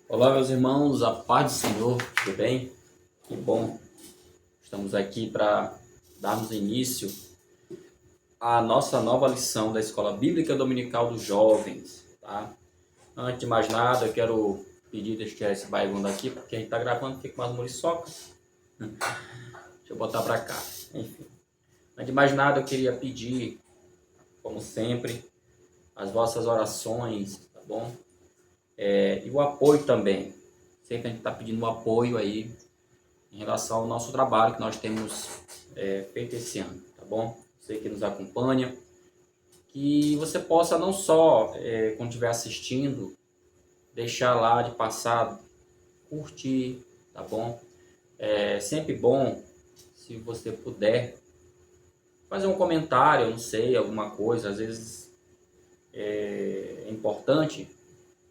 Olá, meus irmãos, a paz do Senhor, tudo bem? Que bom, estamos aqui para darmos início à nossa nova lição da Escola Bíblica Dominical dos Jovens, tá? Antes de mais nada, eu quero pedir, deixa eu tirar esse bairro aqui, porque a gente está gravando, fica com umas muriçocas. Deixa eu botar para cá, enfim. Antes de mais nada, eu queria pedir, como sempre, as vossas orações, tá bom? E o apoio também. Sempre a gente está pedindo o apoio aí em relação ao nosso trabalho que nós temos feito esse ano, tá bom? Você que nos acompanha, que você possa não só, quando estiver assistindo, deixar lá de passar, curtir, tá bom? É sempre bom, se você puder, fazer um comentário, não sei, alguma coisa, às vezes é importante,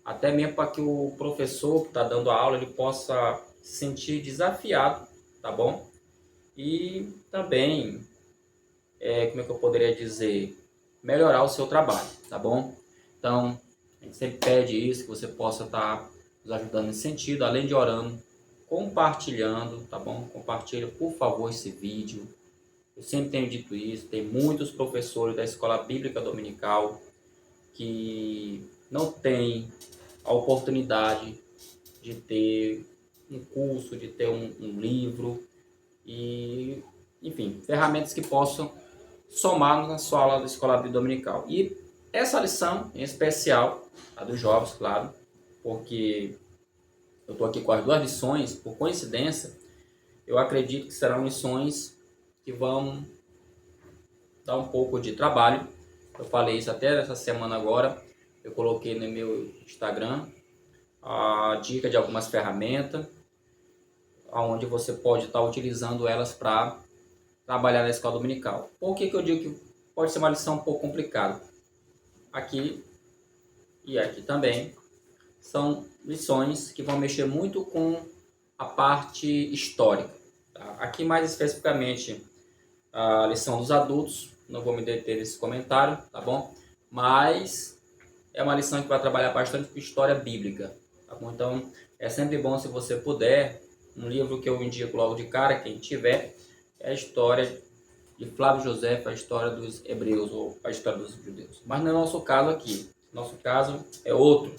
até mesmo para que o professor que está dando a aula, ele possa se sentir desafiado, tá bom? E também como é que eu poderia dizer, melhorar o seu trabalho, tá bom? Então, a gente sempre pede isso, que você possa estar nos ajudando nesse sentido, além de orando, compartilhando, tá bom? Compartilha, por favor, esse vídeo. Eu sempre tenho dito isso, tem muitos professores da Escola Bíblica Dominical que não têm a oportunidade de ter um curso, de ter um livro e, enfim, ferramentas que possam somar na sua aula da Escola Bíblica Dominical. E essa lição, em especial, a dos jovens, claro, porque eu estou aqui com as duas lições, por coincidência, eu acredito que serão lições que vão dar um pouco de trabalho. Eu falei isso até essa semana agora, eu coloquei no meu Instagram a dica de algumas ferramentas, onde você pode estar utilizando elas para trabalhar na escola dominical. Por que eu digo que pode ser uma lição um pouco complicada? Aqui e aqui também são lições que vão mexer muito com a parte histórica. Tá? Aqui mais especificamente a lição dos adultos, não vou me deter nesse comentário, tá bom? Mas é uma lição que vai trabalhar bastante com história bíblica, tá bom? Então é sempre bom, se você puder, um livro que eu indico logo de cara, quem tiver, é a história de Flávio José, a história dos hebreus ou a história dos judeus. Mas não é nosso caso aqui. Nosso caso é outro.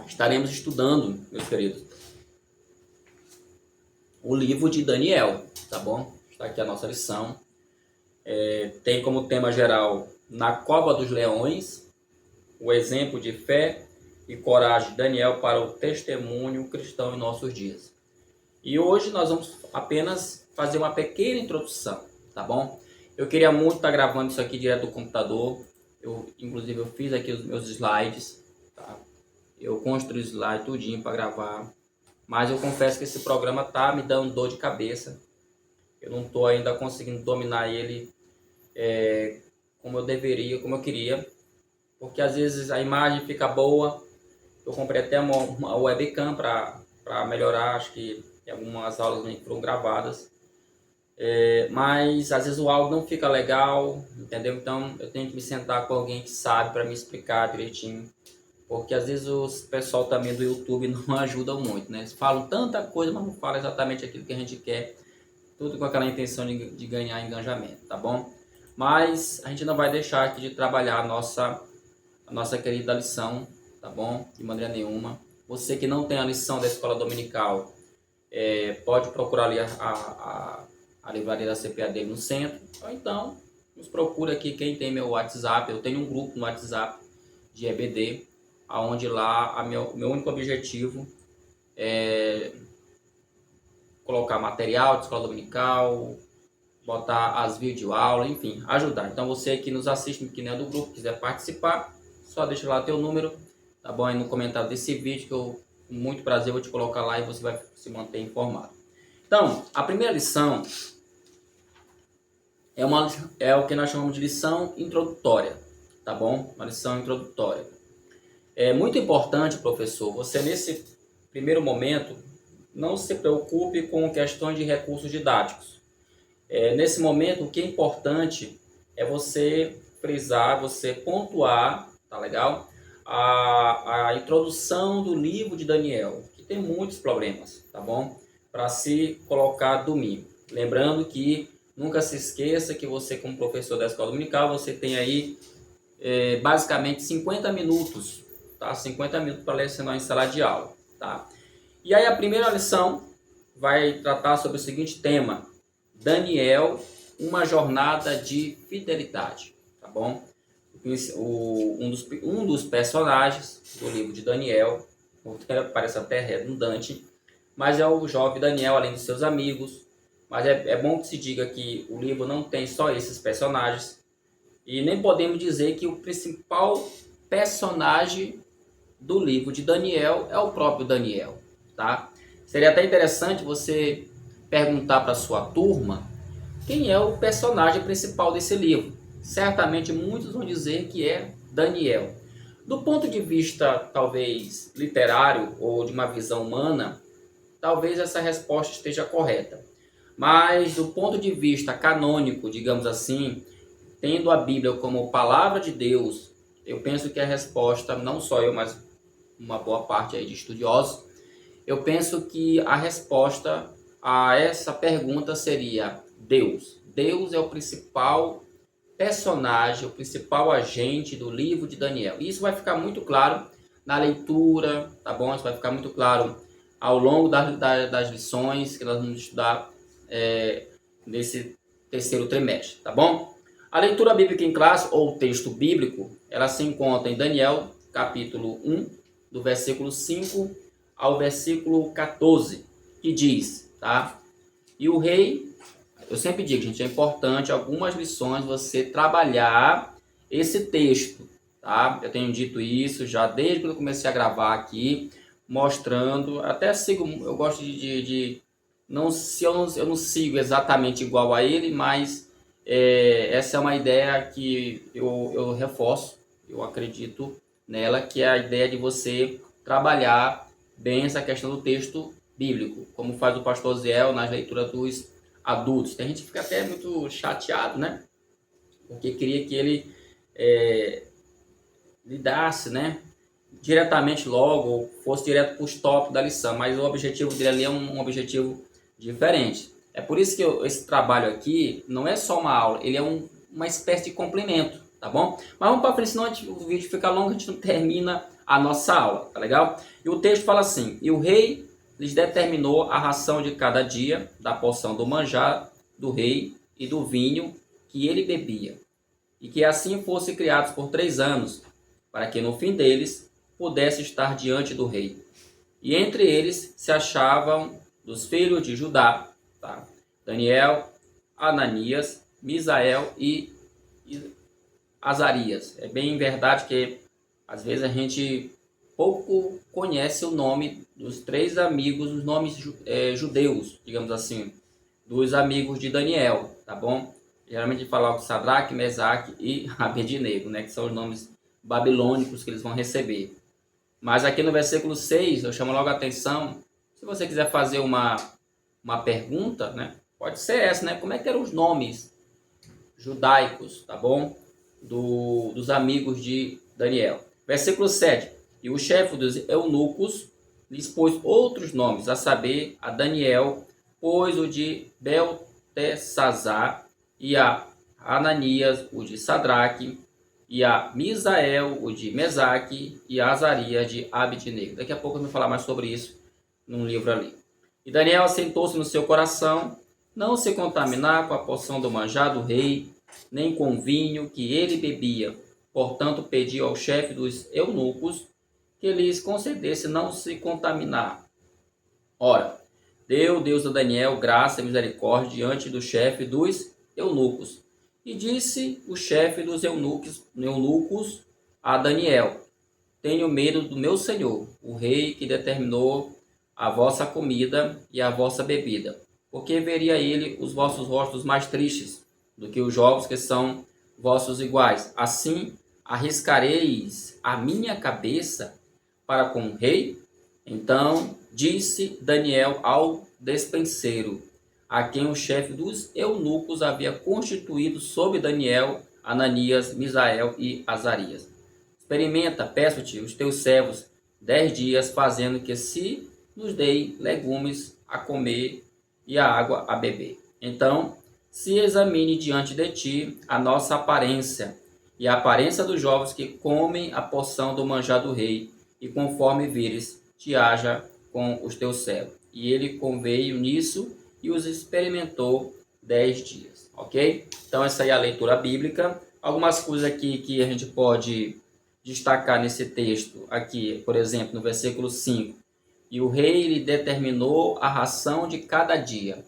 Estaremos estudando, meus queridos, o livro de Daniel, tá bom? Está aqui a nossa lição. Tem como tema geral Na Cova dos Leões, o exemplo de fé e coragem de Daniel para o testemunho cristão em nossos dias. E hoje nós vamos apenas fazer uma pequena introdução, tá bom? Eu queria muito estar gravando isso aqui direto do computador. Inclusive, eu fiz aqui os meus slides, tá? Eu construí o slide tudinho para gravar. Mas eu confesso que esse programa tá me dando dor de cabeça. Eu não estou ainda conseguindo dominar ele como eu deveria, como eu queria. Porque às vezes a imagem fica boa. Eu comprei até uma webcam para melhorar. Acho que algumas aulas nem foram gravadas. Mas às vezes o áudio não fica legal, entendeu? Então eu tenho que me sentar com alguém que sabe para me explicar direitinho. Porque às vezes o pessoal também do YouTube não ajudam muito, né? Eles falam tanta coisa, mas não falam exatamente aquilo que a gente quer. Tudo com aquela intenção de ganhar engajamento, tá bom? Mas a gente não vai deixar aqui de trabalhar a nossa querida lição, tá bom? De maneira nenhuma. Você que não tem a lição da escola dominical, pode procurar ali a livraria da CPA dele no centro. Ou então, nos procura aqui quem tem meu WhatsApp. Eu tenho um grupo no WhatsApp de EBD, onde lá meu único objetivo é colocar material de escola dominical, botar as videoaulas, enfim, ajudar. Então você que nos assiste, que não é do grupo, quiser participar, só deixa lá teu número, tá bom? Aí no comentário desse vídeo, que eu com muito prazer vou te colocar lá e você vai se manter informado. Então, a primeira lição é o que nós chamamos de lição introdutória, tá bom? Uma lição introdutória. É muito importante, professor, você nesse primeiro momento não se preocupe com questões de recursos didáticos. Nesse momento, o que é importante é você frisar, você pontuar, tá legal? a introdução do livro de Daniel, que tem muitos problemas, tá bom? Para se colocar domingo. Lembrando que nunca se esqueça que você, como professor da escola dominical, você tem aí basicamente 50 minutos, tá? 50 minutos para lecionar em sala de aula, tá? E aí a primeira lição vai tratar sobre o seguinte tema: Daniel, uma jornada de fidelidade, tá bom? Um dos personagens do livro de Daniel, parece até redundante, mas é o jovem Daniel, além dos seus amigos. Mas é bom que se diga que o livro não tem só esses personagens, e nem podemos dizer que o principal personagem do livro de Daniel é o próprio Daniel, tá? Seria até interessante você perguntar para sua turma quem é o personagem principal desse livro. Certamente muitos vão dizer que é Daniel. Do ponto de vista talvez literário ou de uma visão humana, talvez essa resposta esteja correta. Mas do ponto de vista canônico, digamos assim, tendo a Bíblia como palavra de Deus, eu penso que a resposta, não só eu, mas uma boa parte aí de estudiosos, eu penso que a resposta a essa pergunta seria Deus. Deus é o principal personagem, o principal agente do livro de Daniel. E isso vai ficar muito claro na leitura, tá bom? Isso vai ficar muito claro ao longo das lições que nós vamos estudar nesse terceiro trimestre, tá bom? A leitura bíblica em classe, ou texto bíblico, ela se encontra em Daniel, capítulo 1, do versículo 5 ao versículo 14, que diz, tá? E o rei, eu sempre digo, gente, é importante algumas lições você trabalhar esse texto, tá? Eu tenho dito isso já desde que eu comecei a gravar aqui, mostrando, até sigo, eu gosto não, se eu não sigo exatamente igual a ele, mas essa é uma ideia que eu reforço, eu acredito nela, que é a ideia de você trabalhar bem essa questão do texto bíblico, como faz o pastor Ziel nas leituras dos adultos. Tem gente que fica até muito chateado, né? Porque queria que ele lidasse, né? Diretamente logo, ou fosse direto para os tópicos da lição, mas o objetivo dele ali é um objetivo diferente. É por isso que esse trabalho aqui não é só uma aula, ele é uma espécie de complemento, tá bom? Mas vamos para frente, senão o vídeo fica longo, a gente não termina a nossa aula, tá legal? E o texto fala assim: e o rei lhes determinou a ração de cada dia, da porção do manjar do rei e do vinho que ele bebia, e que assim fossem criados por 3 anos, para que no fim deles pudesse estar diante do rei. E entre eles se achavam dos filhos de Judá, tá? Daniel, Ananias, Misael e Azarias. É bem verdade que às vezes a gente pouco conhece o nome dos 3 amigos, os nomes judeus, digamos assim, dos amigos de Daniel, tá bom? Geralmente fala de Sadraque, Mesaque e Abednego, né? Que são os nomes babilônicos que eles vão receber. Mas aqui no versículo 6, eu chamo logo a atenção, se você quiser fazer uma pergunta, né? Pode ser essa, né? Como é que eram os nomes judaicos, tá bom? Dos amigos de Daniel. Versículo 7. E o chefe dos eunucos lhes pôs outros nomes, a saber, a Daniel, pôs o de Beltesazar, e a Ananias, o de Sadraque, e a Misael, o de Mesaque, e a Azarias, de Abednego. Daqui a pouco eu vou falar mais sobre isso num livro ali. E Daniel assentou-se no seu coração, não se contaminar com a porção do manjar do rei, nem com o vinho que ele bebia. Portanto, pediu ao chefe dos eunucos que lhes concedesse não se contaminar. Ora, deu Deus a Daniel graça e misericórdia diante do chefe dos eunucos. E disse o chefe dos eunucos a Daniel: tenho medo do meu senhor, o rei, que determinou a vossa comida e a vossa bebida, porque veria ele os vossos rostos mais tristes do que os jovens que são vossos iguais. Assim arriscareis a minha cabeça para com o rei? Então disse Daniel ao despenseiro, a quem o chefe dos eunucos havia constituído sobre Daniel, Ananias, Misael e Azarias: Experimenta, peço-te, os teus servos 10 dias, fazendo que se nos dê legumes a comer e a água a beber. Então, se examine diante de ti a nossa aparência e a aparência dos jovens que comem a porção do manjar do rei, e conforme vires, te haja com os teus servos. E ele conveio nisso e os experimentou 10 dias, ok? Então essa aí é a leitura bíblica. Algumas coisas aqui que a gente pode destacar nesse texto aqui, por exemplo, no versículo 5. E o rei lhe determinou a ração de cada dia.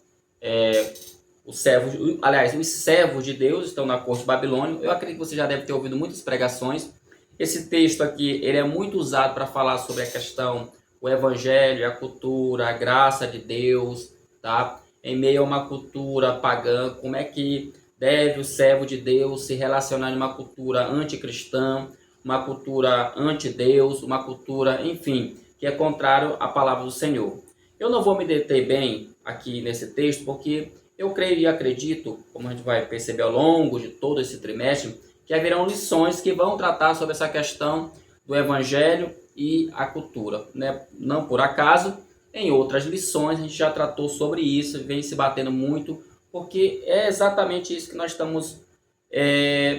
Os servos de Deus estão na corte de Babilônia. Eu acredito que você já deve ter ouvido muitas pregações. Esse texto aqui, ele é muito usado para falar sobre a questão, o evangelho, a cultura, a graça de Deus, tá? Em meio a uma cultura pagã, como é que deve o servo de Deus se relacionar em uma cultura anticristã, uma cultura anti-Deus, uma cultura, enfim, que é contrário à palavra do Senhor. Eu não vou me deter bem aqui nesse texto, porque eu creio e acredito, como a gente vai perceber ao longo de todo esse trimestre, que haverão lições que vão tratar sobre essa questão do evangelho e a cultura, né? Não por acaso, em outras lições a gente já tratou sobre isso, vem se batendo muito, porque é exatamente isso que nós estamos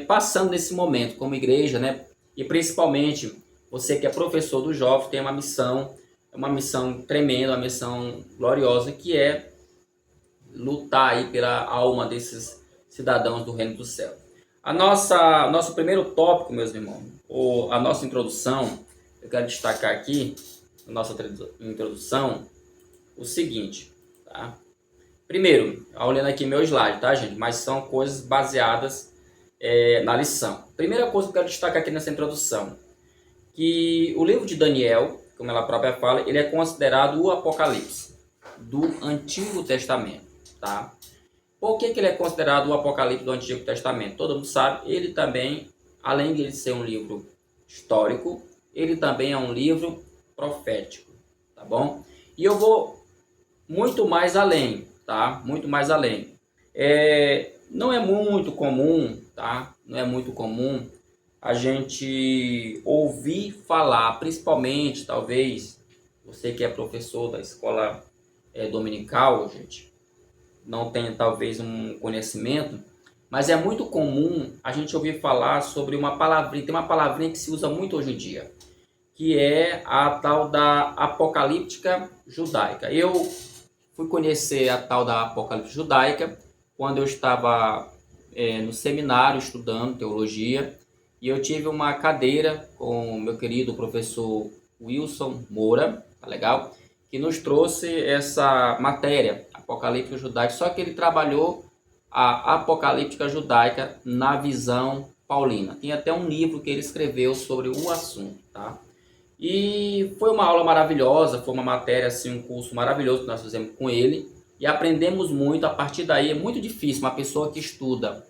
passando nesse momento como igreja, né? E principalmente você que é professor dos jovens tem uma missão tremenda, uma missão gloriosa, que é lutar aí pela alma desses cidadãos do reino do céu. Nosso primeiro tópico, meus irmãos, a nossa introdução, eu quero destacar aqui, na nossa introdução, o seguinte, tá? Primeiro, olhando aqui meu slide, tá, gente? Mas são coisas baseadas na lição. Primeira coisa que eu quero destacar aqui nessa introdução, que o livro de Daniel, como ela própria fala, ele é considerado o Apocalipse do Antigo Testamento, tá? Por que ele é considerado o Apocalipse do Antigo Testamento? Todo mundo sabe, ele também, além de ele ser um livro histórico, ele também é um livro profético, tá bom? E eu vou muito mais além, tá? Muito mais além. Não é muito comum, tá? Não é muito comum a gente ouvir falar, principalmente, talvez, você que é professor da escola dominical, gente, não tem talvez um conhecimento, mas é muito comum a gente ouvir falar sobre uma palavrinha, tem uma palavrinha que se usa muito hoje em dia, que é a tal da apocalíptica judaica. Eu fui conhecer a tal da apocalíptica judaica quando eu estava no seminário estudando teologia, e eu tive uma cadeira com o meu querido professor Wilson Moura, tá legal? Que nos trouxe essa matéria, apocalíptica judaica, só que ele trabalhou a apocalíptica judaica na visão paulina. Tem até um livro que ele escreveu sobre o assunto, tá? E foi uma aula maravilhosa, foi uma matéria, assim, um curso maravilhoso que nós fizemos com ele, e aprendemos muito. A partir daí é muito difícil uma pessoa que estuda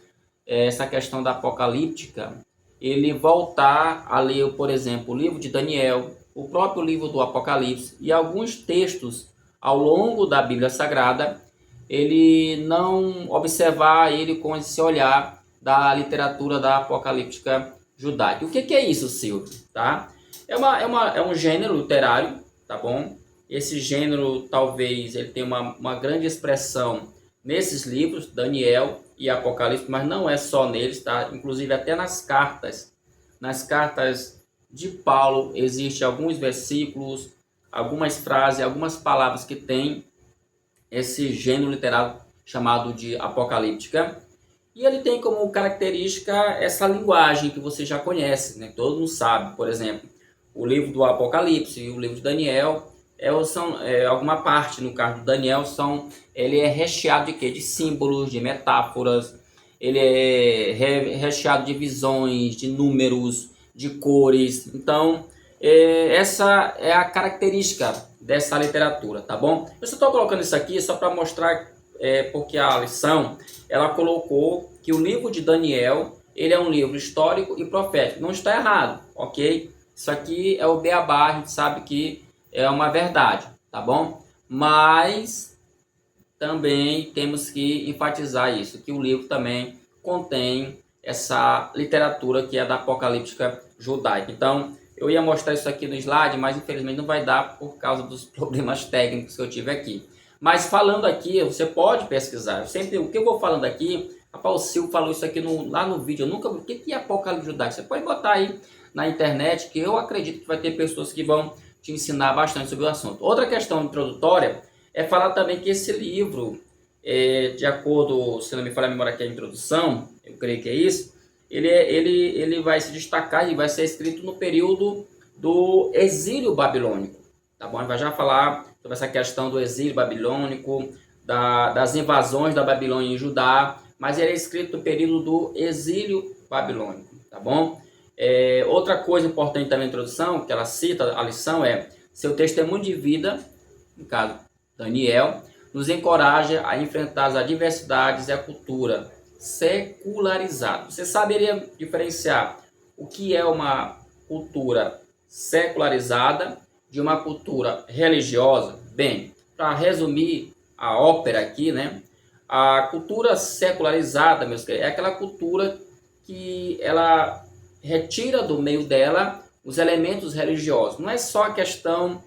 essa questão da apocalíptica, ele voltar a ler, por exemplo, o livro de Daniel, o próprio livro do Apocalipse e alguns textos ao longo da Bíblia Sagrada, ele não observar ele com esse olhar da literatura da apocalíptica judaica. O que é isso, Silvio? Tá? É um gênero literário, tá bom? Esse gênero, talvez, ele tenha uma grande expressão nesses livros, Daniel e Apocalipse, mas não é só neles, tá? Inclusive até nas cartas de Paulo, existem alguns versículos, algumas frases, algumas palavras que têm esse gênero literário chamado de apocalíptica. E ele tem como característica essa linguagem que você já conhece, né? Todo mundo sabe. Por exemplo, o livro do Apocalipse e o livro de Daniel alguma parte, no caso do Daniel, ele é recheado de quê? De símbolos, de metáforas, ele é recheado de visões, de números, de cores. Então, essa é a característica dessa literatura, tá bom? Eu só estou colocando isso aqui só para mostrar, porque a lição, ela colocou que o livro de Daniel, ele é um livro histórico e profético. Não está errado, ok? Isso aqui é o beabá, a gente sabe que é uma verdade, tá bom? Mas também temos que enfatizar isso, que o livro também contém essa literatura que é da apocalíptica judaica. Então, eu ia mostrar isso aqui no slide, mas infelizmente não vai dar por causa dos problemas técnicos que eu tive aqui. Mas falando aqui, você pode pesquisar. Sempre o que eu vou falando aqui, rapaz, o Silvio falou isso aqui lá no vídeo. Eu nunca vi. O que é apocalipse judaico? Você pode botar aí na internet, que eu acredito que vai ter pessoas que vão te ensinar bastante sobre o assunto. Outra questão introdutória é falar também que esse livro, de acordo, se não me falha a memória aqui, a introdução, eu creio que é isso, ele vai se destacar e vai ser escrito no período do exílio babilônico. Tá bom? A gente vai já falar sobre essa questão do exílio babilônico, das invasões da Babilônia em Judá, mas ele é escrito no período do exílio babilônico. Tá bom? Outra coisa importante também na introdução, que ela cita, a lição é: seu testemunho de vida, no caso Daniel, nos encoraja a enfrentar as adversidades e a cultura secularizada. Você saberia diferenciar o que é uma cultura secularizada de uma cultura religiosa? Bem, para resumir a ópera aqui, né? A cultura secularizada, meus queridos, é aquela cultura que ela retira do meio dela os elementos religiosos. Não é só a questão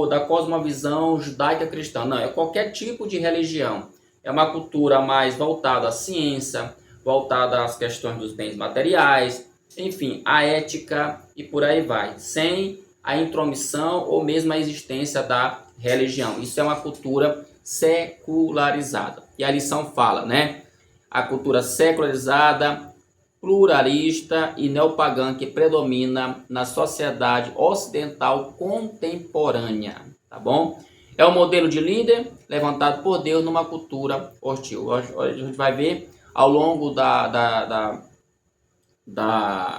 da cosmovisão judaica cristã, não, é qualquer tipo de religião. É uma cultura mais voltada à ciência, voltada às questões dos bens materiais, enfim, à ética e por aí vai, sem a intromissão ou mesmo a existência da religião. Isso é uma cultura secularizada. E a lição fala, né? A cultura secularizada, pluralista e neopagã que predomina na sociedade ocidental contemporânea, tá bom? É um modelo de líder levantado por Deus numa cultura hostil. A gente vai ver ao longo da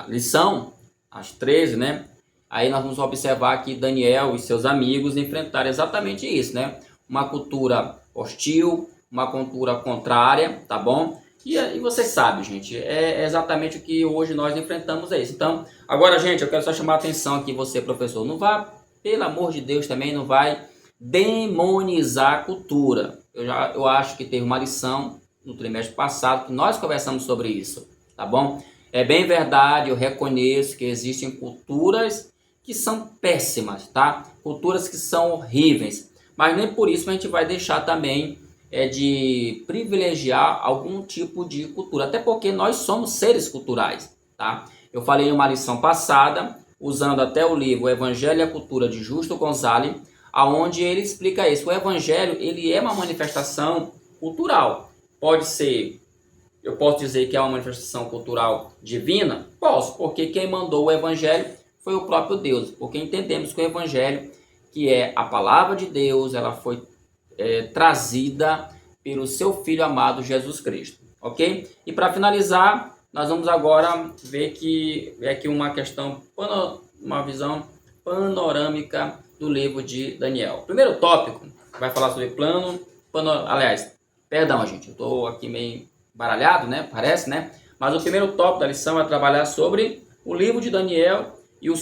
lição, as 13, né? Aí nós vamos observar que Daniel e seus amigos enfrentaram exatamente isso, né? Uma cultura hostil, uma cultura contrária, tá bom? E vocês sabem, gente, é exatamente o que hoje nós enfrentamos, é isso. Então, agora, gente, eu quero só chamar a atenção aqui, você, professor, não vá, pelo amor de Deus, também não vai demonizar a cultura. Eu acho que teve uma lição no trimestre passado que nós conversamos sobre isso, tá bom? É bem verdade, eu reconheço que existem culturas que são péssimas, tá? Culturas que são horríveis, mas nem por isso a gente vai deixar também de privilegiar algum tipo de cultura, até porque nós somos seres culturais, tá? Eu falei em uma lição passada, usando até o livro O Evangelho e a Cultura de Justo Gonzalez, aonde ele explica isso. O Evangelho, ele é uma manifestação cultural. Pode ser, eu posso dizer que é uma manifestação cultural divina? Posso, porque quem mandou o Evangelho foi o próprio Deus, porque entendemos que o Evangelho, que é a palavra de Deus, ela foi trazida pelo seu Filho amado Jesus Cristo, ok? E para finalizar, nós vamos agora ver que é aqui uma questão, uma visão panorâmica do livro de Daniel. Primeiro tópico vai falar sobre aliás, perdão, gente, eu estou aqui meio baralhado, né? Parece, né? Mas o primeiro tópico da lição é trabalhar sobre o livro de Daniel e o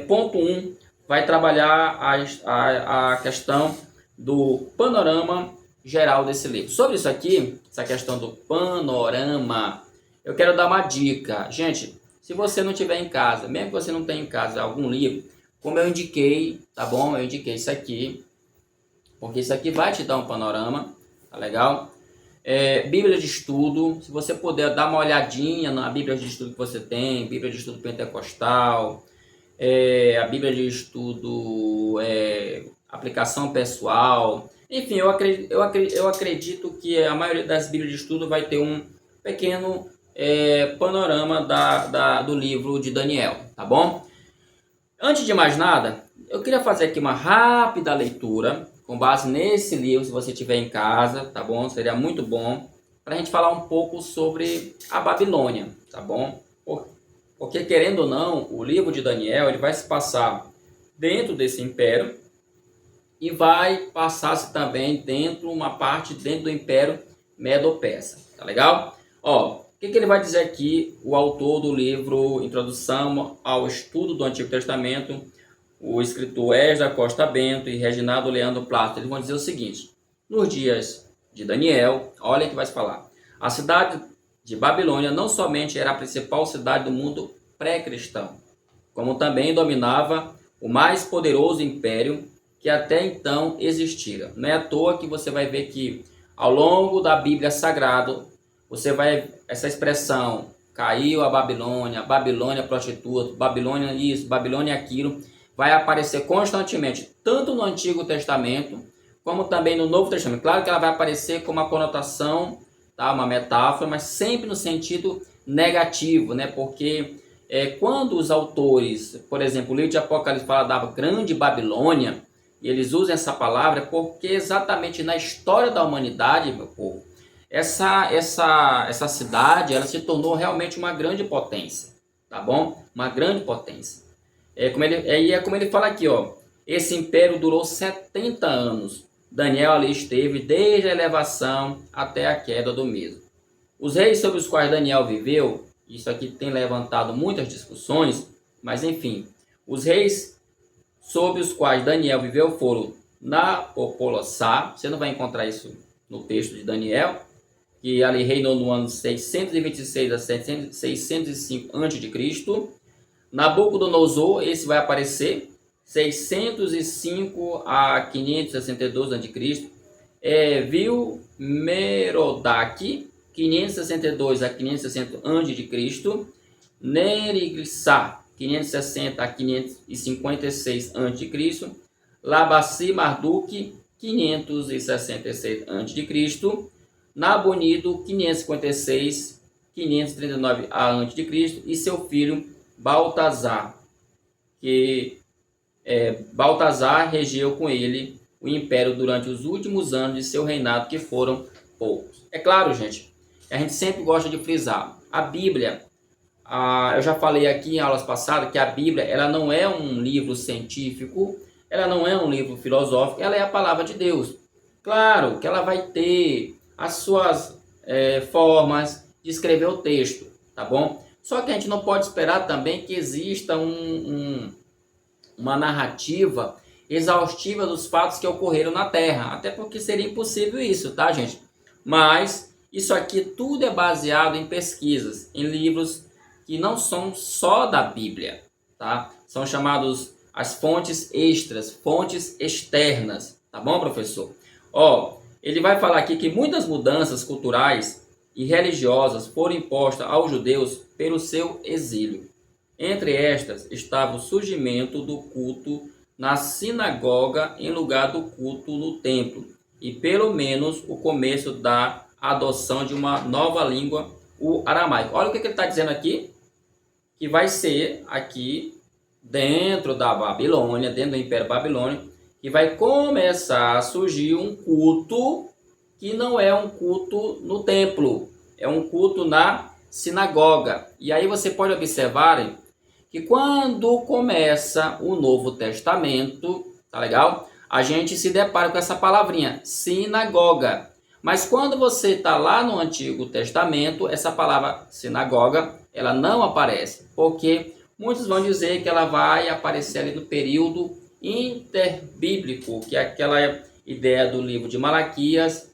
ponto 1 vai trabalhar a questão do panorama geral desse livro. Sobre isso aqui, essa questão do panorama, eu quero dar uma dica. Gente, se você não tiver em casa, mesmo que você não tenha em casa algum livro, como eu indiquei, tá bom? Eu indiquei isso aqui, porque isso aqui vai te dar um panorama, tá legal? Bíblia de estudo, se você puder dar uma olhadinha na Bíblia de estudo que você tem, Bíblia de estudo pentecostal, a Bíblia de estudo, aplicação pessoal, enfim, eu acredito que a maioria das Bíblias de estudo vai ter um pequeno panorama do livro de Daniel, tá bom? Antes de mais nada, eu queria fazer aqui uma rápida leitura com base nesse livro, se você tiver em casa, tá bom? Seria muito bom para a gente falar um pouco sobre a Babilônia, tá bom? Porque, querendo ou não, o livro de Daniel ele vai se passar dentro desse império e vai passar-se também uma parte dentro do Império Medo-Persa, tá legal? Ó, o que ele vai dizer aqui, o autor do livro Introdução ao Estudo do Antigo Testamento, o escritor Esdras Costa Bento e Reginaldo Leandro Plato, eles vão dizer o seguinte: nos dias de Daniel, olha o que vai se falar, A cidade de Babilônia não somente era a principal cidade do mundo pré-cristão, como também dominava o mais poderoso império que até então existira. Não é à toa que você vai ver que ao longo da Bíblia Sagrada, você vai essa expressão, caiu a Babilônia, Babilônia prostituta, Babilônia isso, Babilônia aquilo, vai aparecer constantemente, tanto no Antigo Testamento, como também no Novo Testamento. Claro que ela vai aparecer com uma conotação, tá, uma metáfora, mas sempre no sentido negativo, né? Porque quando os autores, por exemplo, o livro de Apocalipse fala da grande Babilônia, e eles usam essa palavra porque exatamente na história da humanidade, meu povo, essa cidade ela se tornou realmente uma grande potência, tá bom? Uma grande potência. Como ele fala aqui, ó, esse império durou 70 anos. Daniel ali esteve desde a elevação até a queda do mesmo. Os reis sobre os quais Daniel viveu, isso aqui tem levantado muitas discussões, mas enfim, os reis sobre os quais Daniel viveu foram Nabopolassar, você não vai encontrar isso no texto de Daniel, que ali reinou no ano 626 a 605 a.C. Nabucodonosor, esse vai aparecer, 605 a 562 a.C. Vilmerodac, 562 a 560 a.C. Neriglissar, 560 a 556 a.C. Labassi Marduk, 566 a.C. Nabonido, 556 539 a.C. e seu filho Baltazar, que Baltazar regeu com ele o império durante os últimos anos de seu reinado, que foram poucos. É claro, gente, a gente sempre gosta de frisar, a Bíblia, eu já falei aqui em aulas passadas que a Bíblia ela não é um livro científico, ela não é um livro filosófico, ela é a palavra de Deus. Claro que ela vai ter as suas formas de escrever o texto, tá bom? Só que a gente não pode esperar também que exista uma narrativa exaustiva dos fatos que ocorreram na Terra, até porque seria impossível isso, tá, gente? Mas isso aqui tudo é baseado em pesquisas, em livros que não são só da Bíblia, tá? São chamados as fontes extras, fontes externas, tá bom, professor? Ó, ele vai falar aqui que muitas mudanças culturais e religiosas foram impostas aos judeus pelo seu exílio. Entre estas estava o surgimento do culto na sinagoga em lugar do culto no templo, e pelo menos o começo da adoção de uma nova língua, o aramaico. Olha o que ele está dizendo aqui, que vai ser aqui dentro da Babilônia, dentro do Império Babilônico, que vai começar a surgir um culto que não é um culto no templo, é um culto na sinagoga. E aí você pode observar que quando começa o Novo Testamento, tá legal? A gente se depara com essa palavrinha, sinagoga. Mas quando você está lá no Antigo Testamento, essa palavra sinagoga, ela não aparece, porque muitos vão dizer que ela vai aparecer ali no período interbíblico, que é aquela ideia do livro de Malaquias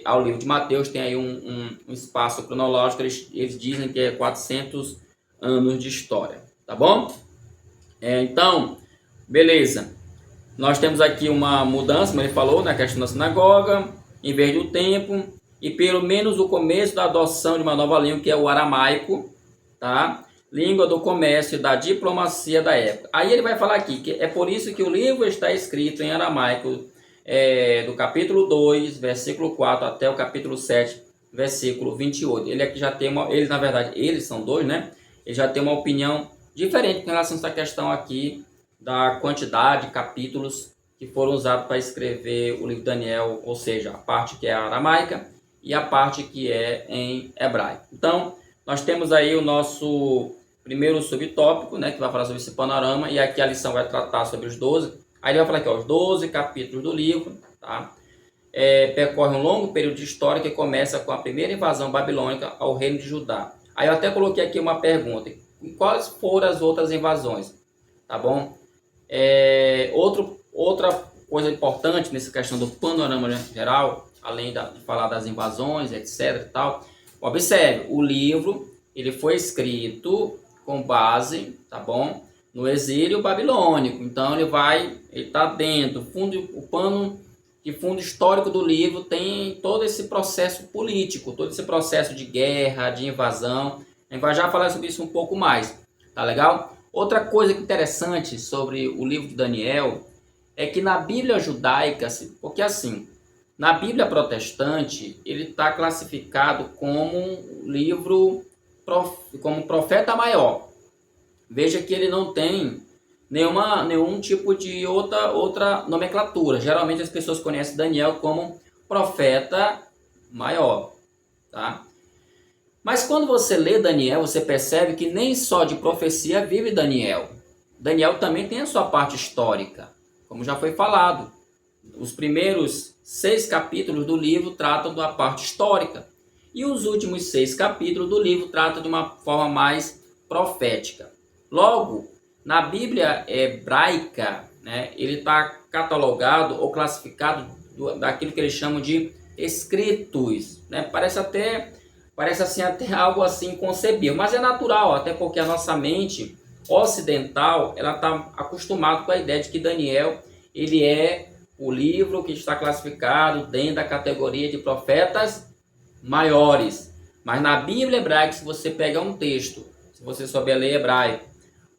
ao livro de Mateus, tem aí um espaço cronológico, eles dizem que é 400 anos de história, tá bom? Então, beleza. Nós temos aqui uma mudança, como ele falou, na questão da sinagoga, em vez do tempo, e pelo menos o começo da adoção de uma nova língua, que é o aramaico, tá? Língua do comércio e da diplomacia da época. Aí ele vai falar aqui que é por isso que o livro está escrito em aramaico, do capítulo 2, versículo 4 até o capítulo 7, versículo 28. Ele aqui já tem na verdade, eles são dois, né? Ele já tem uma opinião diferente com relação a essa questão aqui da quantidade de capítulos que foram usados para escrever o livro de Daniel, ou seja, a parte que é aramaica e a parte que é em hebraico. Então, nós temos aí o nosso primeiro subtópico, né, que vai falar sobre esse panorama, e aqui a lição vai tratar sobre os 12. Aí ele vai falar aqui, ó, os 12 capítulos do livro, tá? Percorre um longo período de história que começa com a primeira invasão babilônica ao reino de Judá. Aí eu até coloquei aqui uma pergunta, e quais foram as outras invasões? Tá bom? Outra coisa importante nessa questão do panorama geral além de falar das invasões, etc. e tal. Observe, o livro ele foi escrito com base, tá bom, no exílio babilônico. Então ele está dentro, o pano de fundo histórico do livro tem todo esse processo político, todo esse processo de guerra, de invasão. A gente vai já falar sobre isso um pouco mais, tá legal? Outra coisa interessante sobre o livro de Daniel é que na Bíblia judaica, porque assim, na Bíblia protestante, ele está classificado como um livro, como profeta maior. Veja que ele não tem nenhum tipo de outra nomenclatura. Geralmente as pessoas conhecem Daniel como profeta maior, tá? Mas quando você lê Daniel, você percebe que nem só de profecia vive Daniel. Daniel também tem a sua parte histórica, como já foi falado. Os primeiros 6 capítulos do livro tratam da parte histórica. E os últimos 6 capítulos do livro tratam de uma forma mais profética. Logo, na Bíblia hebraica, né, ele está catalogado ou classificado daquilo que eles chamam de escritos. Né? Parece assim, até algo assim inconcebível, mas é natural, até porque a nossa mente ocidental ela está acostumada com a ideia de que Daniel ele é o livro que está classificado dentro da categoria de profetas maiores. Mas na Bíblia hebraica, se você pegar um texto, se você souber ler hebraico,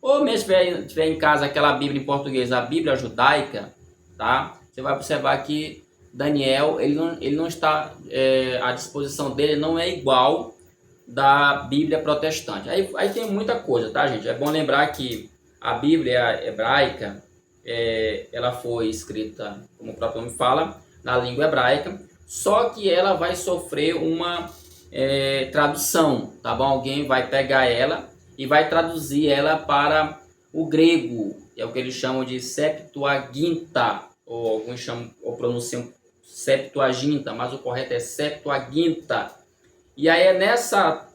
ou mesmo tiver em casa aquela Bíblia em português, a Bíblia judaica, tá? Você vai observar que Daniel, ele não está, a disposição dele não é igual da Bíblia protestante. Aí tem muita coisa, tá, gente? É bom lembrar que a Bíblia hebraica, ela foi escrita, como o próprio nome fala, na língua hebraica, só que ela vai sofrer uma tradução, tá bom? Alguém vai pegar ela e vai traduzir ela para o grego, é o que eles chamam de Septuaginta, ou alguns chamam ou pronunciam Septuaginta, mas o correto é Septuaginta. E aí é nessa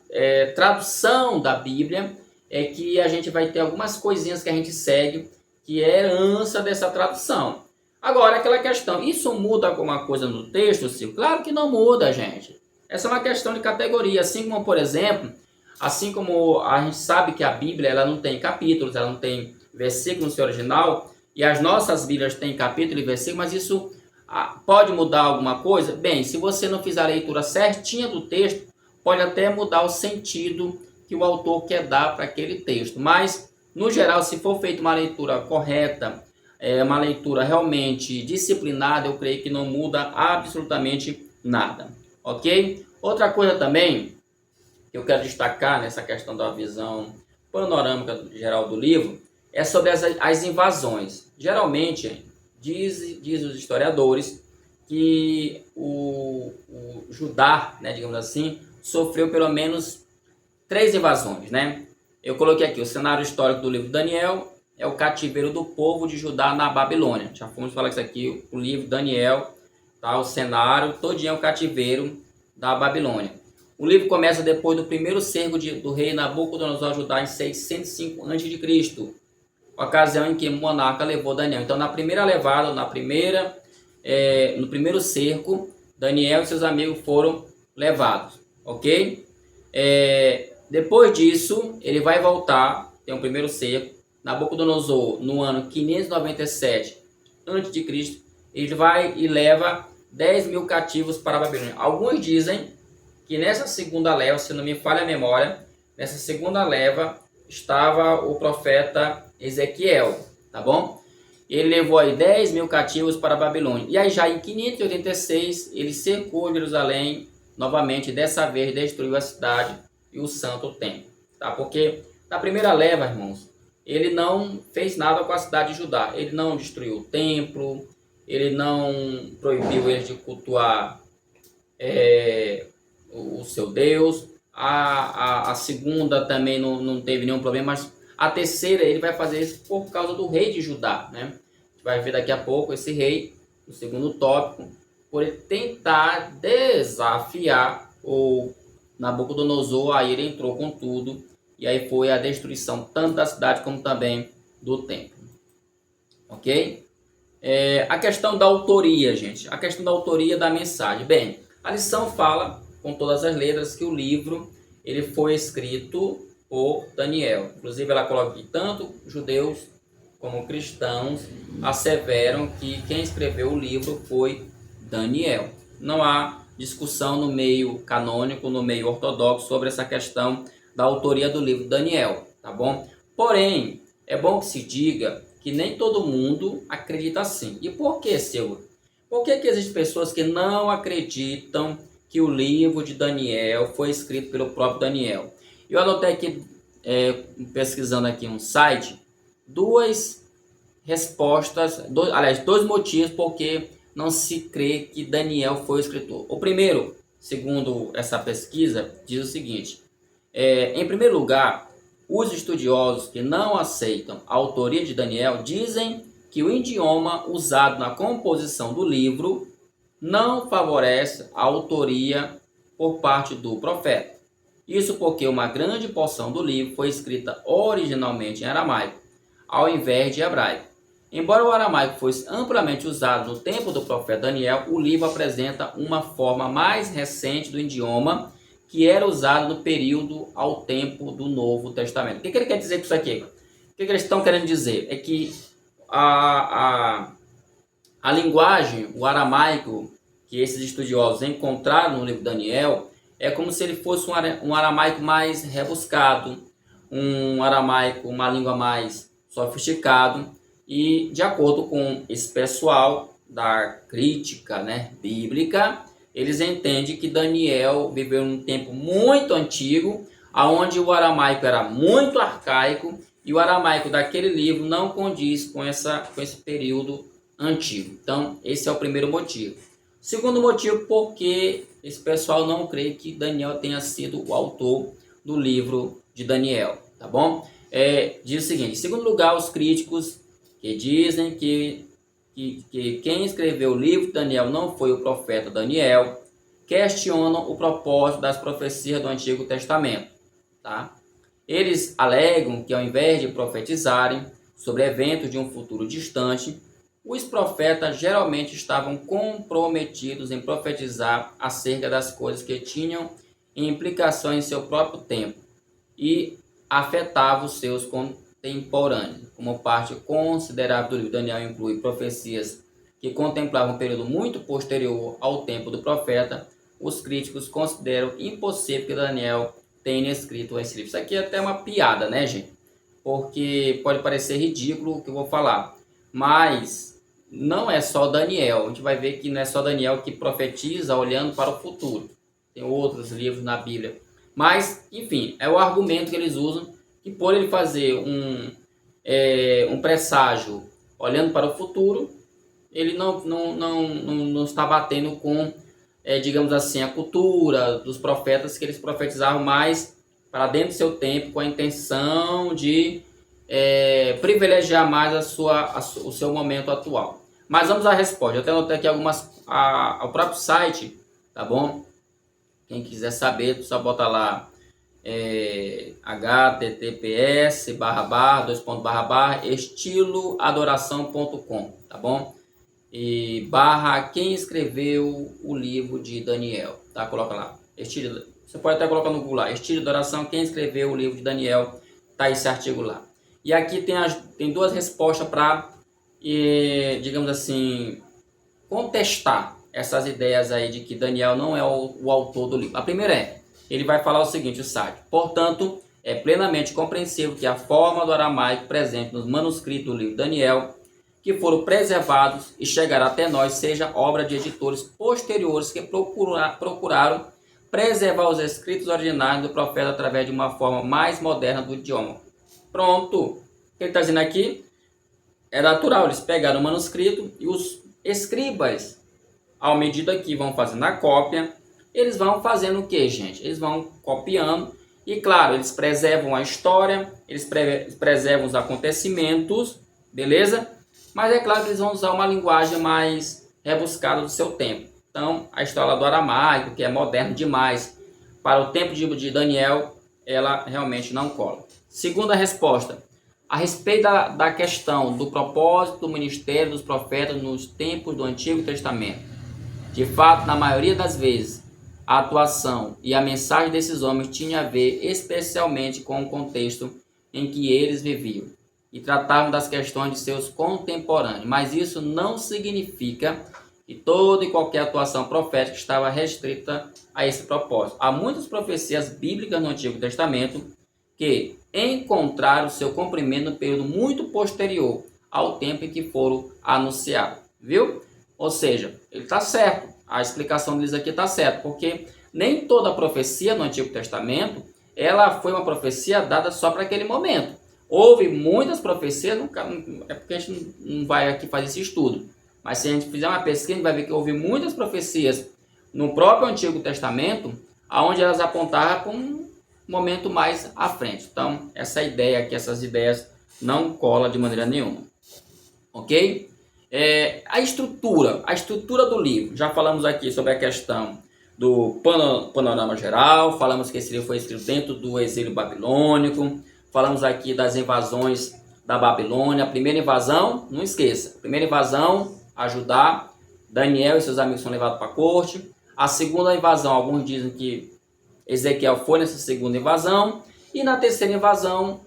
tradução da Bíblia é que a gente vai ter algumas coisinhas que a gente segue, que é herança dessa tradução. Agora, aquela questão, isso muda alguma coisa no texto, Silvio? Claro que não muda, gente. Essa é uma questão de categoria, assim como, por exemplo, assim como a gente sabe que a Bíblia ela não tem capítulos, ela não tem versículos no seu original, e as nossas Bíblias têm capítulo e versículo, mas isso pode mudar alguma coisa? Bem, se você não fizer a leitura certinha do texto, pode até mudar o sentido que o autor quer dar para aquele texto. Mas, no geral, se for feita uma leitura correta, uma leitura realmente disciplinada, eu creio que não muda absolutamente nada. Ok? Outra coisa também que eu quero destacar nessa questão da visão panorâmica geral do livro é sobre as invasões. Geralmente, diz os historiadores que o Judá, né, digamos assim, sofreu pelo menos 3 invasões, né? Eu coloquei aqui o cenário histórico do livro Daniel, é o cativeiro do povo de Judá na Babilônia. Já fomos falar isso aqui, o livro Daniel, tá? O cenário todinho é o cativeiro da Babilônia. O livro começa depois do primeiro cerco do rei Nabucodonosor a Judá em 605 a.C., ocasião em que o monarca levou Daniel. Então, na primeira levada, no primeiro cerco, Daniel e seus amigos foram levados, ok? Depois disso, ele vai voltar, tem o primeiro cerco, Nabucodonosor, no ano 597 a.C., ele vai e leva 10.000 cativos para a Babilônia. Alguns dizem que nessa segunda leva, se não me falha a memória, nessa segunda leva estava o profeta Ezequiel, tá bom? Ele levou aí 10.000 cativos para a Babilônia. E aí já em 586 ele cercou Jerusalém novamente, dessa vez destruiu a cidade e o santo templo, tá? Porque na primeira leva, irmãos, ele não fez nada com a cidade de Judá. Ele não destruiu o templo, ele não proibiu eles de cultuar o seu Deus. A segunda também não teve nenhum problema, mas a terceira ele vai fazer isso por causa do rei de Judá, né? A gente vai ver daqui a pouco esse rei, no segundo tópico, por ele tentar desafiar o Nabucodonosor. Aí ele entrou com tudo, e aí foi a destruição tanto da cidade como também do templo. Ok? A questão da autoria, gente. A questão da autoria da mensagem. Bem, a lição fala, com todas as letras, que o livro ele foi escrito por Daniel. Inclusive, ela coloca que tanto judeus como cristãos asseveram que quem escreveu o livro foi Daniel. Não há discussão no meio canônico, no meio ortodoxo, sobre essa questão da autoria do livro Daniel, tá bom? Porém, é bom que se diga que nem todo mundo acredita assim. E por que, Silvio? Por que existem pessoas que não acreditam que o livro de Daniel foi escrito pelo próprio Daniel? Eu anotei aqui, pesquisando aqui um site, duas respostas, dois motivos porque não se crê que Daniel foi o escritor. O primeiro, segundo essa pesquisa, diz o seguinte: em primeiro lugar, os estudiosos que não aceitam a autoria de Daniel dizem que o idioma usado na composição do livro não favorece a autoria por parte do profeta. Isso porque uma grande porção do livro foi escrita originalmente em aramaico, ao invés de hebraico. Embora o aramaico fosse amplamente usado no tempo do profeta Daniel, o livro apresenta uma forma mais recente do idioma que era usado no período ao tempo do Novo Testamento. O que ele quer dizer com isso aqui? O que eles estão querendo dizer? É que a linguagem, o aramaico, que esses estudiosos encontraram no livro de Daniel, é como se ele fosse um aramaico mais rebuscado, um aramaico, uma língua mais sofisticado, e de acordo com esse pessoal da crítica, bíblica, eles entendem que Daniel viveu num tempo muito antigo, onde o aramaico era muito arcaico, e o aramaico daquele livro não condiz com esse período antigo. Então, esse é o primeiro motivo. Segundo motivo, porque esse pessoal não crê que Daniel tenha sido o autor do livro de Daniel, tá bom? Diz o seguinte: em segundo lugar, os críticos que dizem que quem escreveu o livro de Daniel não foi o profeta Daniel, questionam o propósito das profecias do Antigo Testamento, tá? Eles alegam que ao invés de profetizarem sobre eventos de um futuro distante, os profetas geralmente estavam comprometidos em profetizar acerca das coisas que tinham implicações em seu próprio tempo e afetavam os seus contemporâneos. Como parte considerável do livro, Daniel inclui profecias que contemplavam um período muito posterior ao tempo do profeta. Os críticos consideram impossível que Daniel tenha escrito esse livro. Isso aqui é até uma piada, né, gente? Porque pode parecer ridículo o que eu vou falar, mas não é só Daniel. A gente vai ver que não é só Daniel que profetiza olhando para o futuro. Tem outros livros na Bíblia. Mas, enfim, é o argumento que eles usam, que por ele fazer um presságio olhando para o futuro, ele não está batendo com, digamos assim, a cultura dos profetas, que eles profetizavam mais para dentro do seu tempo, com a intenção de privilegiar mais o seu momento atual. Mas vamos à resposta. Eu até anotei aqui ao próprio site, tá bom? Quem quiser saber, só bota lá https://estiloadoração.com, tá bom? E quem escreveu o livro de Daniel, tá? Coloca lá. Você pode até colocar no Google lá, estilo de oração, quem escreveu o livro de Daniel, tá esse artigo lá. E aqui tem duas respostas para, digamos assim, contestar essas ideias aí de que Daniel não é o autor do livro. A primeira ele vai falar o seguinte, o site: portanto, é plenamente compreensível que a forma do aramaico presente nos manuscritos do livro de Daniel, que foram preservados e chegaram até nós, seja obra de editores posteriores que procuraram preservar os escritos originais do profeta através de uma forma mais moderna do idioma. Pronto. O que ele está dizendo aqui é natural. Eles pegaram o manuscrito e os escribas, à medida que vão fazendo a cópia, eles vão fazendo o que, gente? Eles vão copiando e, claro, eles preservam a história, eles preservam os acontecimentos, beleza? Mas é claro que eles vão usar uma linguagem mais rebuscada do seu tempo. Então, a história do aramaico, que é moderno demais, para o tempo de Daniel, ela realmente não cola. Segunda resposta: A respeito da questão do propósito do ministério dos profetas nos tempos do Antigo Testamento. De fato, na maioria das vezes, a atuação e a mensagem desses homens tinha a ver especialmente com o contexto em que eles viviam e tratavam das questões de seus contemporâneos. Mas isso não significa que toda e qualquer atuação profética estava restrita a esse propósito. Há muitas profecias bíblicas no Antigo Testamento que encontraram seu cumprimento no período muito posterior ao tempo em que foram anunciados, viu? Ou seja, ele está certo, a explicação deles aqui está certa, porque nem toda profecia no Antigo Testamento, ela foi uma profecia dada só para aquele momento. Houve muitas profecias, é porque a gente não vai aqui fazer esse estudo, mas se a gente fizer uma pesquisa, a gente vai ver que houve muitas profecias no próprio Antigo Testamento, onde elas apontavam para um momento mais à frente. Então, essa ideia aqui, essas ideias não colam de maneira nenhuma. Ok? A estrutura do livro. Já falamos aqui sobre a questão do panorama geral, falamos que esse livro foi escrito dentro do exílio babilônico, falamos aqui das invasões da Babilônia. A primeira invasão, não esqueça, a primeira invasão a Judá, Daniel e seus amigos são levados para a corte. A segunda invasão, alguns dizem que Ezequiel foi nessa segunda invasão, e na terceira invasão,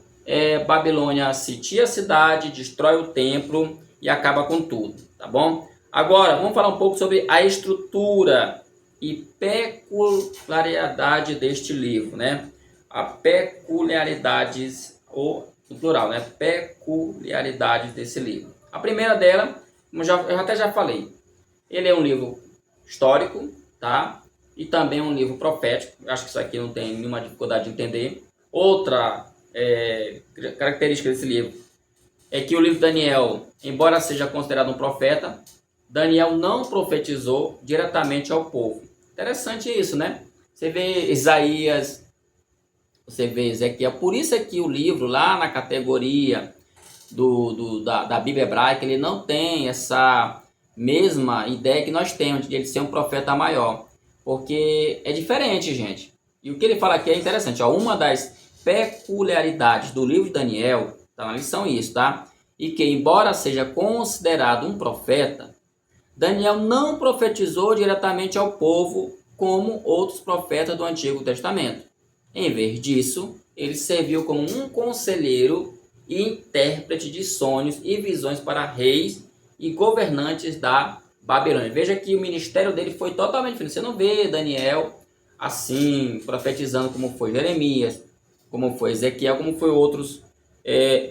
Babilônia sitia a cidade, destrói o templo e acaba com tudo, tá bom? Agora, vamos falar um pouco sobre a estrutura e peculiaridade deste livro, né? A peculiaridades, ou no plural, né? Peculiaridades desse livro. A primeira dela, eu até já falei, ele é um livro histórico, tá? E também um livro profético. Acho que isso aqui não tem nenhuma dificuldade de entender. Outra característica desse livro é que o livro de Daniel, embora seja considerado um profeta, Daniel não profetizou diretamente ao povo. Interessante isso, né? Você vê Isaías, você vê Ezequiel. Por isso é que o livro, lá na categoria da Bíblia hebraica, ele não tem essa mesma ideia que nós temos de ele ser um profeta maior. Porque é diferente, gente. E o que ele fala aqui é interessante. Ó, uma das peculiaridades do livro de Daniel, tá na lição isso, tá? E que, embora seja considerado um profeta, Daniel não profetizou diretamente ao povo como outros profetas do Antigo Testamento. Em vez disso, ele serviu como um conselheiro e intérprete de sonhos e visões para reis e governantes da Babilônia. Veja que o ministério dele foi totalmente diferente. Você não vê Daniel assim, profetizando como foi Jeremias, como foi Ezequiel, como foi outros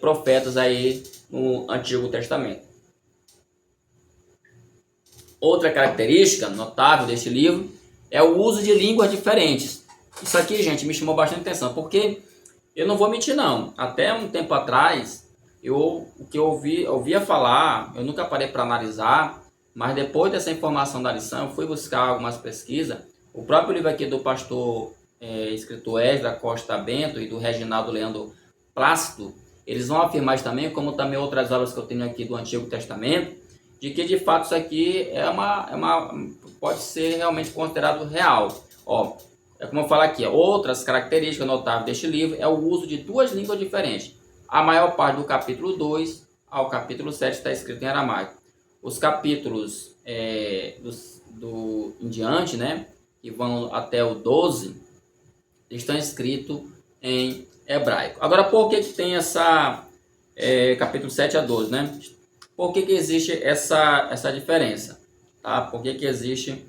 profetas aí no Antigo Testamento. Outra característica notável deste livro é o uso de línguas diferentes. Isso aqui, gente, me chamou bastante atenção, porque eu não vou mentir não. Até um tempo atrás, o que eu ouvia falar, eu nunca parei para analisar, mas depois dessa informação da lição, eu fui buscar algumas pesquisas. O próprio livro aqui do pastor escritor Esdras Costa Bento e do Reginaldo Leandro Plácido, eles vão afirmar isso também, como também outras obras que eu tenho aqui do Antigo Testamento, de que de fato isso aqui pode ser realmente considerado real. Ó, como eu falo aqui, outras características notáveis deste livro é o uso de duas línguas diferentes. A maior parte do capítulo 2 ao capítulo 7 está escrito em aramaico. Os capítulos em diante, né, que vão até o 12, estão escritos em hebraico. Agora, por que tem essa capítulo 7 a 12, né? Por que existe essa diferença? Tá? Por que existe